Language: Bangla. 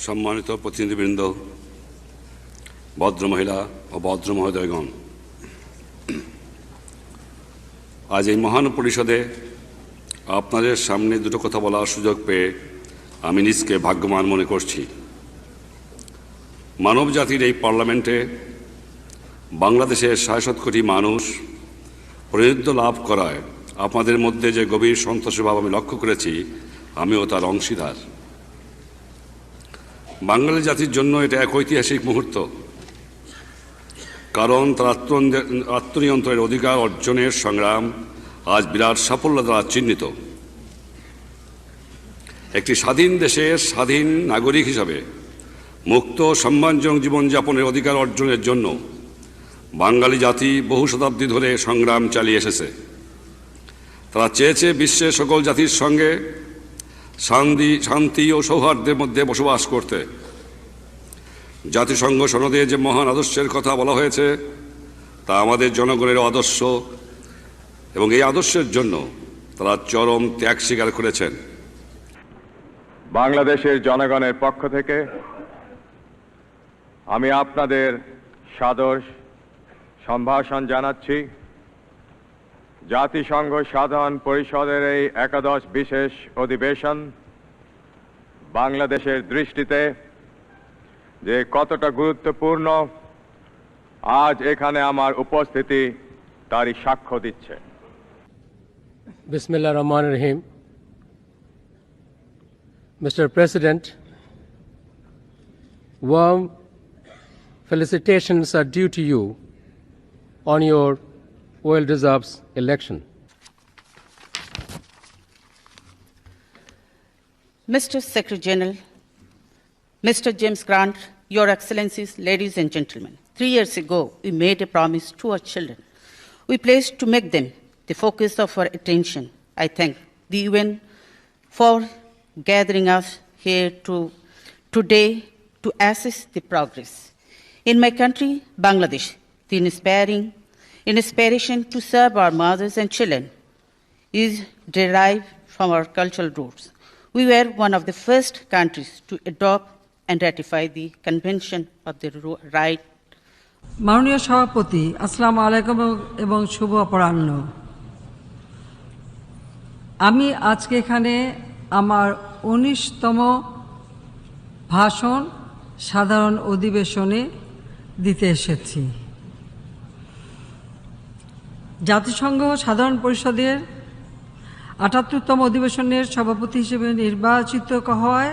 সম্মানিত প্রতিনিধিবৃন্দ, ভদ্র মহিলা ও ভদ্র মহোদয়গণ, আজ এই মহান পরিষদে আপনাদের সামনে দুটো কথা বলার সুযোগ পেয়ে আমি নিজকে ভাগ্যবান মনে করছি। মানব জাতির এই পার্লামেন্টে বাংলাদেশের ৬৭ কোটি মানুষ প্রতিনিধিত্ব লাভ করায় আপনাদের মধ্যে যে গভীর সন্তোষের ভাব আমি লক্ষ্য করেছি, আমিও তার অংশীদার। বাঙালি জাতির জন্য এটা এক ঐতিহাসিক মুহূর্ত, কারণ তার আত্মনিয়ন্ত্রণের অধিকার অর্জনের সংগ্রাম আজ বিরাট সাফল্য দ্বারা চিহ্নিত। একটি স্বাধীন দেশের স্বাধীন নাগরিক হিসাবে মুক্ত সম্মানজনক জীবনযাপনের অধিকার অর্জনের জন্য বাঙালি জাতি বহু শতাব্দী ধরে সংগ্রাম চালিয়ে এসেছে। তারা চেয়েছে বিশ্বের সকল জাতির সঙ্গে শান্তি ও সৌহার্দ্যের মধ্যে বসবাস করতে। জাতিসংঘ সনদে যে মহান আদর্শের কথা বলা হয়েছে তা আমাদের জনগণের আদর্শ, এবং এই আদর্শের জন্য তারা চরম ত্যাগ স্বীকার করেছেন। বাংলাদেশের জনগণের পক্ষ থেকে আমি আপনাদের সাদর সম্ভাষণ জানাচ্ছি। জাতিসংঘ সাধারণ পরিষদের এই একাদশ বিশেষ অধিবেশন বাংলাদেশের দৃষ্টিতে যে কতটা গুরুত্বপূর্ণ, আজ এখানে আমার উপস্থিতি তারই সাক্ষ্য দিচ্ছে। Bismillah Rahman Rahim. Mr. President, warm felicitations are due to you on your well-deserved election. Mr. Secretary General, Mr. James Grant, Your Excellencies, ladies and gentlemen, 3 years ago we made a promise to our children. We pledged to make them the focus of our attention. I thank the UN for gathering us here today to assess the progress. In my country, Bangladesh, the inspiration to serve our mothers and children is derived from our cultural roots. We were one of the first countries to adopt and ratify the Convention of the Right. মাননীয় সভাপতি, আসসালামু আলাইকুম এবং শুভ অপরাহ্ন। আমি আজকে এখানে আমার ১৯তম ভাষণ সাধারণ অধিবেশনে দিতে এসেছি। জাতিসংঘ সাধারণ পরিষদের ৭৮তম অধিবেশনের সভাপতি হিসেবে নির্বাচিত হওয়ায়